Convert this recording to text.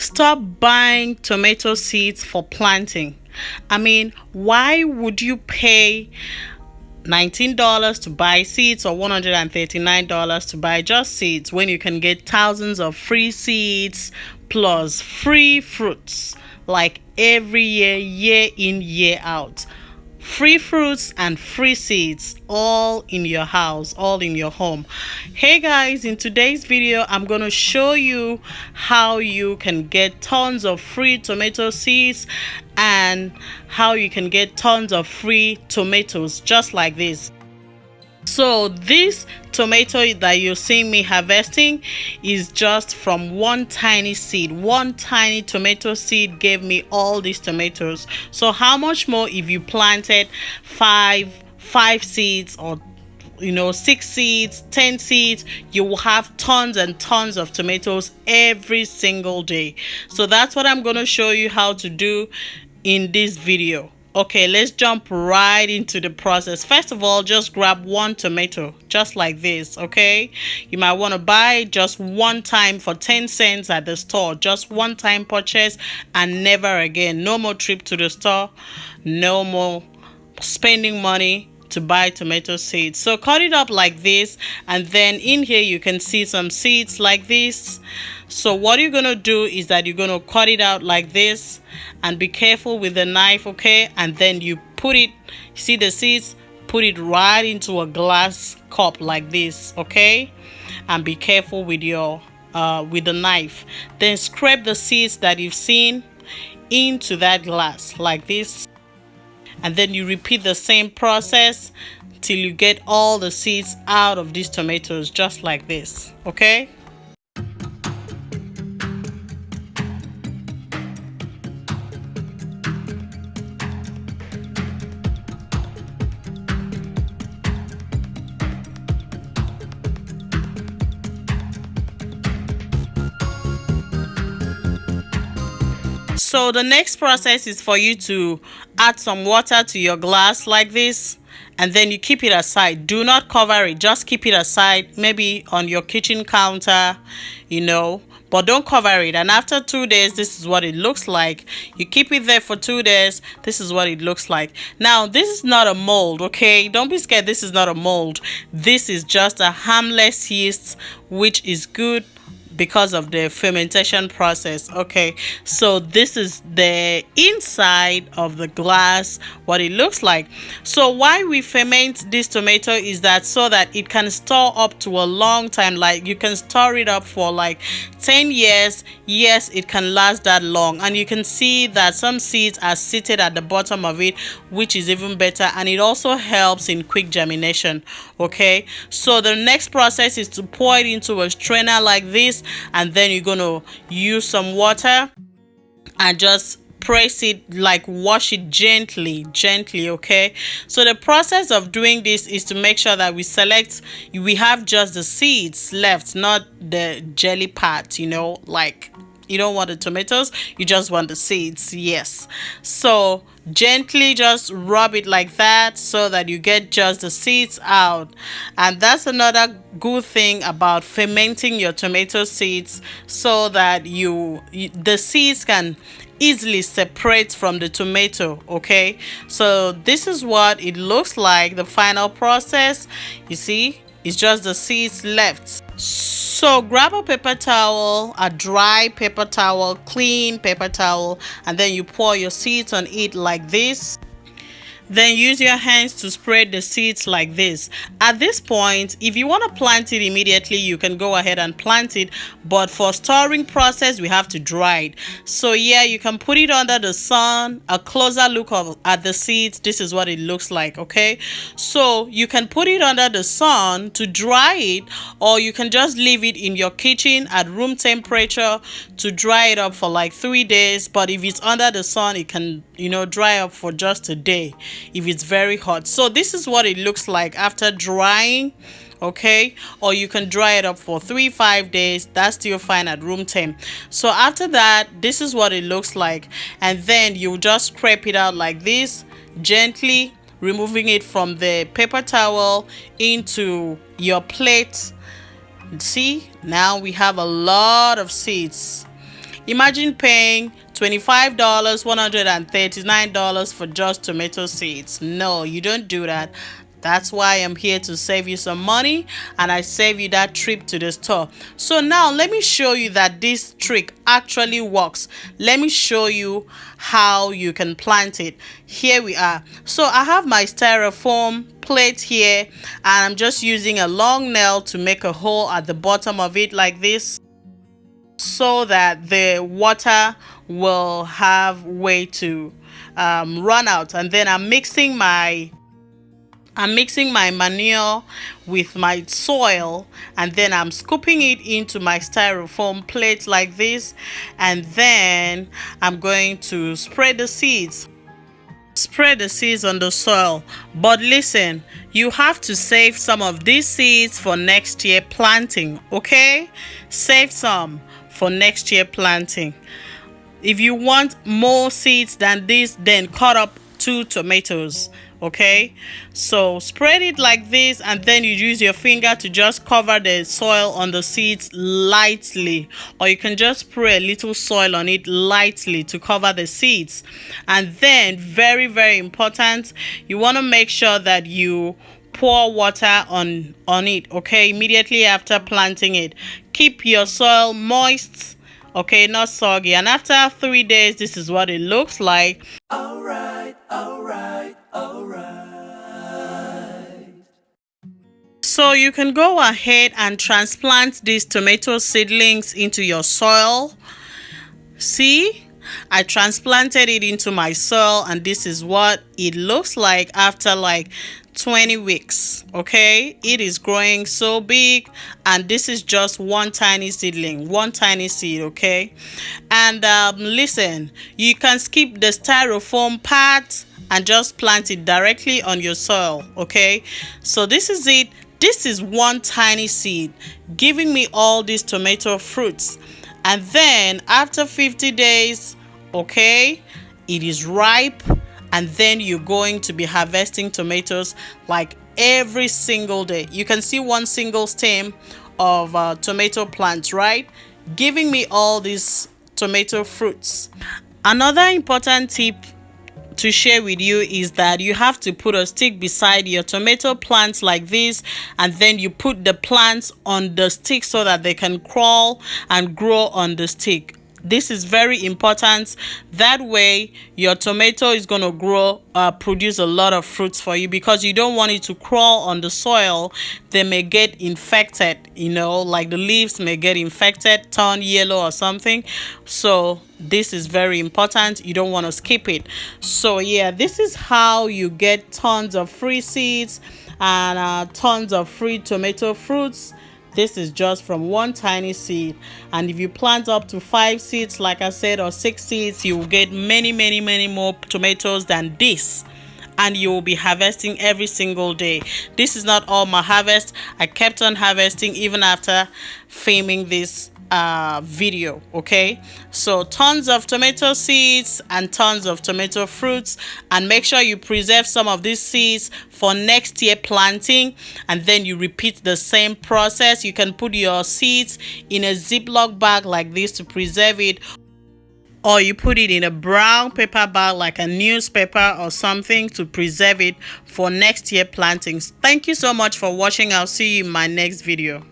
Stop buying tomato seeds for planting. I mean, why would you pay $19 to buy seeds or $139 to buy just seeds when you can get thousands of free seeds plus free fruits like every year, year in, year out? Free fruits and free seeds all in your house, all in your home. Hey guys, in today's video I'm going to show you how you can get tons of free tomato seeds and how you can get tons of free tomatoes just like this. So this tomato that you're seeing me harvesting is just from one tiny seed. One tiny tomato seed gave me all these tomatoes. So how much more if you planted five seeds or 6 seeds, 10 seeds, you will have tons and tons of tomatoes every single day. So that's what I'm going to show you how to do in this video. Okay, let's jump right into the process. First of all, just grab one tomato, just like this, okay? You might want to buy just one time for 10 cents at the store. Just one time purchase and never again. No more trip to the store. No more spending money to buy tomato seeds. So cut it up like this, and then in here you can see some seeds like this. So what you're gonna do is that you're gonna cut it out like this, and be careful with the knife, okay? And then you put it, see the seeds, put it right into a glass cup like this, okay? And be careful with your with the knife. Then scrape the seeds that you've seen into that glass like this. And then you repeat the same process till you get all the seeds out of these tomatoes just like this, okay? So the next process is for you to add some water to your glass like this, and then you keep it aside. Do not cover it, just keep it aside, maybe on your kitchen counter, but don't cover it. And after 2 days, this is what it looks like. You keep it there for 2 days, this is what it looks like. Now, this is not a mold, okay? Don't be scared, this is not a mold. This is just a harmless yeast, which is good because of the fermentation process. Okay, so this is the inside of the glass, what it looks like. So why we ferment this tomato is that so that it can store up to a long time. Like you can store it up for like 10 years. Yes, it can last that long. And you can see that some seeds are seated at the bottom of it, which is even better, and it also helps in quick germination. Okay, so the next process is to pour it into a strainer like this, and then you're gonna use some water and just press it, like wash it gently, okay? So the process of doing this is to make sure that we have just the seeds left, not the jelly part, like you don't want the tomatoes, you just want the seeds. Yes, so gently just rub it like that so that you get just the seeds out. And that's another good thing about fermenting your tomato seeds, so that the seeds can easily separate from the tomato. Okay, so this is what it looks like, the final process. You see, it's just the seeds left. So grab a paper towel, a dry paper towel, clean paper towel, and then you pour your seeds on it like this. Then use your hands to spread the seeds like this. At this point, if you want to plant it immediately, you can go ahead and plant it. But for storing process, we have to dry it. So yeah, you can put it under the sun. A closer look at the seeds. This is what it looks like, okay? So you can put it under the sun to dry it, or you can just leave it in your kitchen at room temperature to dry it up for like 3 days. But if it's under the sun, it can, dry up for just a day if it's very hot. So this is what it looks like after drying. Okay, or you can dry it up for 3-5 days. That's still fine at room temp. So after that, this is what it looks like, and then you just scrape it out like this, gently removing it from the paper towel into your plate. See, now we have a lot of seeds. Imagine paying $25, $139 for just tomato seeds. No, you don't do that. That's why I'm here to save you some money, and I save you that trip to the store. So now let me show you that this trick actually works. Let me show you how you can plant it. Here we are. So I have my styrofoam plate here, and I'm just using a long nail to make a hole at the bottom of it like this, so that the water will have way to run out. And then I'm mixing my manure with my soil, and then I'm scooping it into my styrofoam plate like this, and then I'm going to spread the seeds. Spread the seeds on the soil. But listen, you have to save some of these seeds for next year planting, okay? Save some for next year planting. If you want more seeds than this, then cut up 2 tomatoes, okay? So spread it like this, and then you use your finger to just cover the soil on the seeds lightly, or you can just spray a little soil on it lightly to cover the seeds. And then, very, very important, you want to make sure that you pour water on it, okay, immediately after planting it. Keep your soil moist, okay, not soggy. And after 3 days, this is what it looks like. All right. So you can go ahead and transplant these tomato seedlings into your soil. See, I transplanted it into my soil, and this is what it looks like after like 20 weeks. Okay, it is growing so big, and this is just one tiny seedling, one tiny seed. Okay, and listen, you can skip the styrofoam part and just plant it directly on your soil. Okay, so this is it. This is one tiny seed giving me all these tomato fruits. And then after 50 days, okay, it is ripe, and then you're going to be harvesting tomatoes like every single day. You can see one single stem of tomato plants, right? Giving me all these tomato fruits. Another important tip to share with you is that you have to put a stick beside your tomato plants like this, and then you put the plants on the stick so that they can crawl and grow on the stick. This is very important. That way your tomato is going to grow, produce a lot of fruits for you, because you don't want it to crawl on the soil. They may get infected, like the leaves may get infected, turn yellow or something. So this is very important. You don't want to skip it. So yeah, this is how you get tons of free seeds and tons of free tomato fruits. This is just from one tiny seed. And if you plant up to 5 seeds, like I said, or 6 seeds, you will get many more tomatoes than this. And you will be harvesting every single day. This is not all my harvest. I kept on harvesting even after filming this video. Okay, so tons of tomato seeds and tons of tomato fruits, and make sure you preserve some of these seeds for next year planting, and then you repeat the same process. You can put your seeds in a Ziploc bag like this to preserve it, or you put it in a brown paper bag like a newspaper or something to preserve it for next year plantings. Thank you so much for watching. I'll see you in my next video.